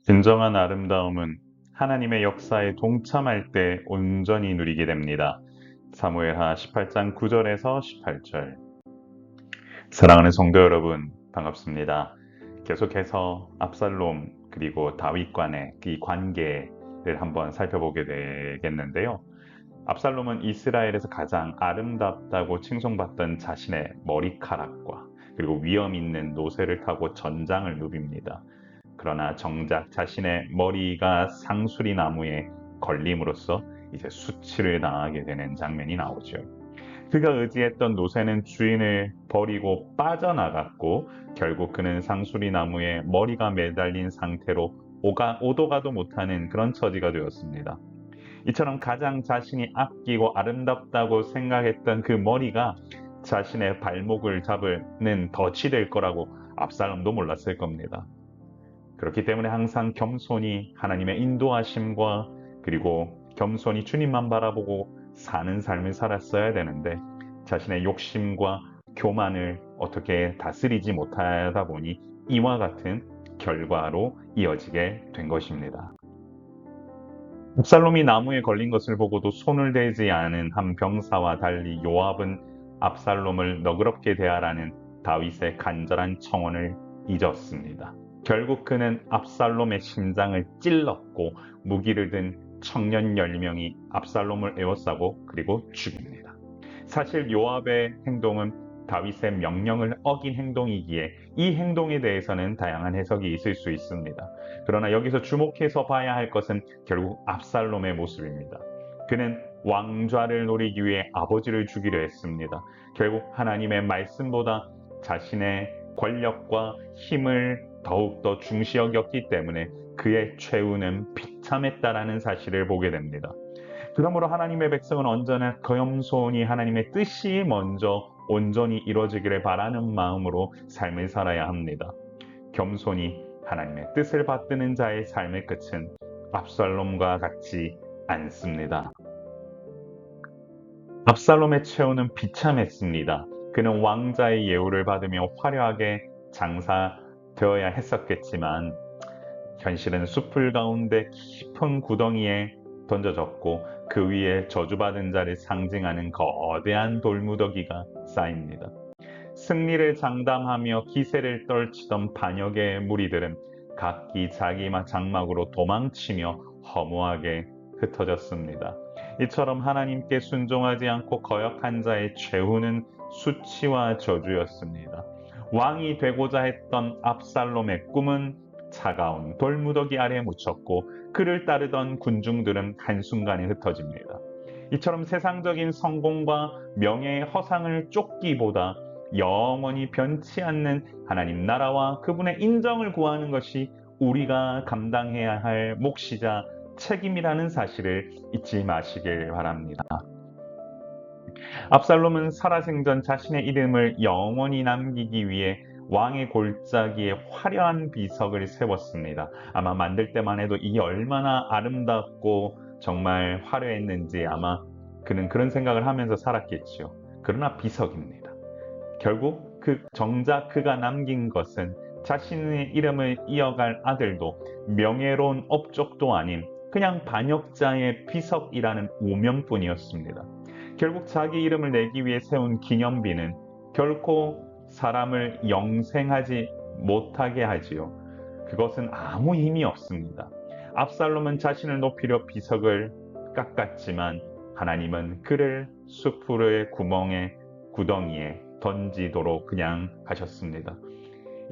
진정한 아름다움은 하나님의 역사에 동참할 때 온전히 누리게 됩니다. 사무엘하 18장 9절에서 18절. 사랑하는 성도 여러분, 반갑습니다. 계속해서 압살롬 그리고 다윗 간의 이 관계를 한번 살펴보게 되겠는데요. 압살롬은 이스라엘에서 가장 아름답다고 칭송받던 자신의 머리카락과 그리고 위험 있는 노새를 타고 전장을 누빕니다. 그러나 정작 자신의 머리가 상수리 나무에 걸림으로써 이제 수치를 당하게 되는 장면이 나오죠. 그가 의지했던 노새는 주인을 버리고 빠져나갔고 결국 그는 상수리 나무에 머리가 매달린 상태로 오도 가도 못하는 그런 처지가 되었습니다. 이처럼 가장 자신이 아끼고 아름답다고 생각했던 그 머리가 자신의 발목을 잡는 덫이 될 거라고 압살롬도 몰랐을 겁니다. 그렇기 때문에 항상 겸손히 하나님의 인도하심과 그리고 겸손히 주님만 바라보고 사는 삶을 살았어야 되는데 자신의 욕심과 교만을 어떻게 다스리지 못하다 보니 이와 같은 결과로 이어지게 된 것입니다. 압살롬이 나무에 걸린 것을 보고도 손을 대지 않은 한 병사와 달리 요압은 압살롬을 너그럽게 대하라는 다윗의 간절한 청원을 잊었습니다. 결국 그는 압살롬의 심장을 찔렀고 무기를 든 청년 10명이 압살롬을 에워싸고 그리고 죽입니다. 사실 요압의 행동은 다윗의 명령을 어긴 행동이기에 이 행동에 대해서는 다양한 해석이 있을 수 있습니다. 그러나 여기서 주목해서 봐야 할 것은 결국 압살롬의 모습입니다. 그는 왕좌를 노리기 위해 아버지를 죽이려 했습니다. 결국 하나님의 말씀보다 자신의 권력과 힘을 더욱더 중시 여겼기 때문에 그의 최후는 비참했다라는 사실을 보게 됩니다. 그러므로 하나님의 백성은 언제나 겸손히 하나님의 뜻이 먼저 온전히 이루어지기를 바라는 마음으로 삶을 살아야 합니다. 겸손히 하나님의 뜻을 받드는 자의 삶의 끝은 압살롬과 같지 않습니다. 압살롬의 최후는 비참했습니다. 그는 왕자의 예우를 받으며 화려하게 장사되어야 했었겠지만 현실은 숲을 가운데 깊은 구덩이에 던져졌고 그 위에 저주받은 자를 상징하는 거대한 돌무더기가 쌓입니다. 승리를 장담하며 기세를 떨치던 반역의 무리들은 각기 자기 장막으로 도망치며 허무하게 흩어졌습니다. 이처럼 하나님께 순종하지 않고 거역한 자의 최후는 수치와 저주였습니다. 왕이 되고자 했던 압살롬의 꿈은 차가운 돌무더기 아래에 묻혔고 그를 따르던 군중들은 한순간에 흩어집니다. 이처럼 세상적인 성공과 명예의 허상을 쫓기보다 영원히 변치 않는 하나님 나라와 그분의 인정을 구하는 것이 우리가 감당해야 할 몫이자 책임이라는 사실을 잊지 마시길 바랍니다. 압살롬은 살아생전 자신의 이름을 영원히 남기기 위해 왕의 골짜기에 화려한 비석을 세웠습니다. 아마 만들 때만 해도 이게 얼마나 아름답고 정말 화려했는지 아마 그는 그런 생각을 하면서 살았겠지요. 그러나 비석입니다. 결국 정작 그가 남긴 것은 자신의 이름을 이어갈 아들도 명예로운 업적도 아닌 그냥 반역자의 비석이라는 오명뿐이었습니다. 결국 자기 이름을 내기 위해 세운 기념비는 결코 사람을 영생하지 못하게 하지요. 그것은 아무 힘이 없습니다. 압살롬은 자신을 높이려 비석을 깎았지만 하나님은 그를 수풀의 구덩이에 던지도록 그냥 하셨습니다.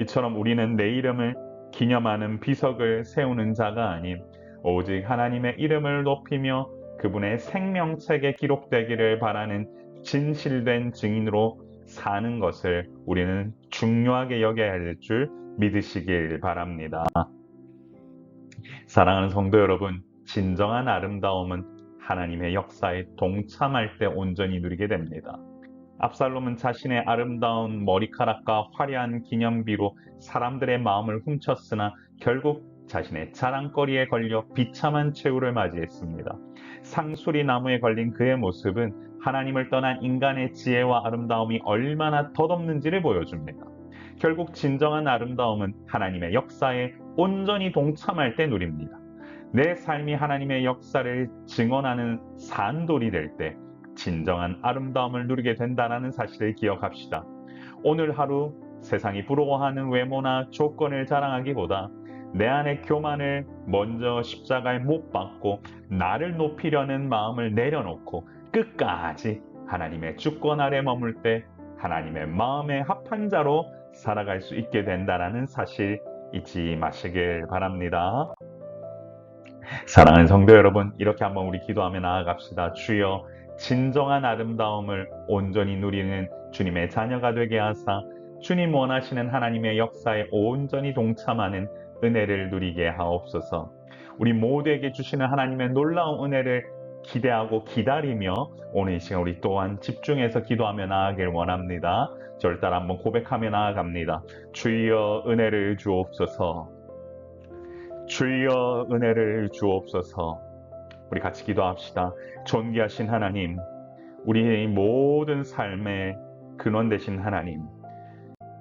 이처럼 우리는 내 이름을 기념하는 비석을 세우는 자가 아닌 오직 하나님의 이름을 높이며 그분의 생명책에 기록되기를 바라는 진실된 증인으로 사는 것을 우리는 중요하게 여겨야 할 줄 믿으시길 바랍니다. 사랑하는 성도 여러분, 진정한 아름다움은 하나님의 역사에 동참할 때 온전히 누리게 됩니다. 압살롬은 자신의 아름다운 머리카락과 화려한 기념비로 사람들의 마음을 훔쳤으나 결국 자신의 자랑거리에 걸려 비참한 최후를 맞이했습니다. 상수리 나무에 걸린 그의 모습은 하나님을 떠난 인간의 지혜와 아름다움이 얼마나 덧없는지를 보여줍니다. 결국 진정한 아름다움은 하나님의 역사에 온전히 동참할 때 누립니다. 내 삶이 하나님의 역사를 증언하는 산돌이 될 때 진정한 아름다움을 누리게 된다는 사실을 기억합시다. 오늘 하루 세상이 부러워하는 외모나 조건을 자랑하기보다 내 안의 교만을 먼저 십자가에 못 박고 나를 높이려는 마음을 내려놓고 끝까지 하나님의 주권 아래 머물 때 하나님의 마음에 합한 자로 살아갈 수 있게 된다는 사실 잊지 마시길 바랍니다. 사랑하는 성도 여러분, 이렇게 한번 우리 기도하며 나아갑시다. 주여, 진정한 아름다움을 온전히 누리는 주님의 자녀가 되게 하사 주님 원하시는 하나님의 역사에 온전히 동참하는 은혜를 누리게 하옵소서. 우리 모두에게 주시는 하나님의 놀라운 은혜를 기대하고 기다리며 오늘 이 시간 우리 또한 집중해서 기도하며 나아가길 원합니다. 저를 따라 한번 고백하며 나아갑니다. 주여 은혜를 주옵소서. 주여 은혜를 주옵소서. 우리 같이 기도합시다. 존귀하신 하나님, 우리의 모든 삶의 근원 되신 하나님,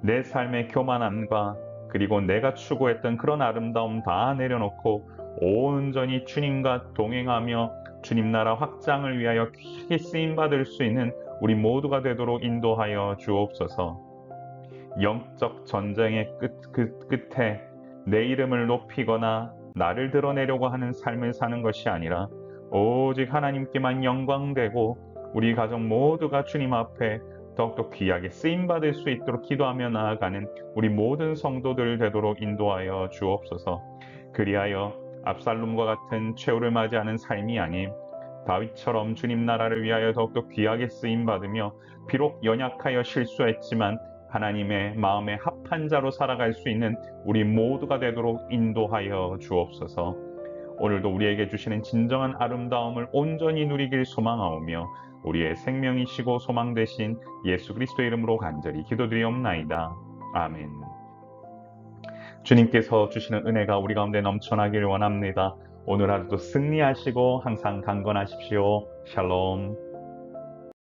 내 삶의 교만함과 그리고 내가 추구했던 그런 아름다움 다 내려놓고 온전히 주님과 동행하며 주님 나라 확장을 위하여 크게 쓰임받을 수 있는 우리 모두가 되도록 인도하여 주옵소서. 영적 전쟁의 끝에 내 이름을 높이거나 나를 드러내려고 하는 삶을 사는 것이 아니라 오직 하나님께만 영광되고 우리 가족 모두가 주님 앞에 더욱더 귀하게 쓰임받을 수 있도록 기도하며 나아가는 우리 모든 성도들 되도록 인도하여 주옵소서. 그리하여 압살롬과 같은 최후를 맞이하는 삶이 아닌 다윗처럼 주님 나라를 위하여 더욱더 귀하게 쓰임받으며 비록 연약하여 실수했지만 하나님의 마음에 합한 자로 살아갈 수 있는 우리 모두가 되도록 인도하여 주옵소서. 오늘도 우리에게 주시는 진정한 아름다움을 온전히 누리길 소망하오며 우리의 생명이시고 소망 되신 예수 그리스도의 이름으로 간절히 기도드리옵나이다. 아멘. 주님께서 주시는 은혜가 우리 가운데 넘쳐나길 원합니다. 오늘 하루도 승리하시고 항상 강건하십시오. 샬롬.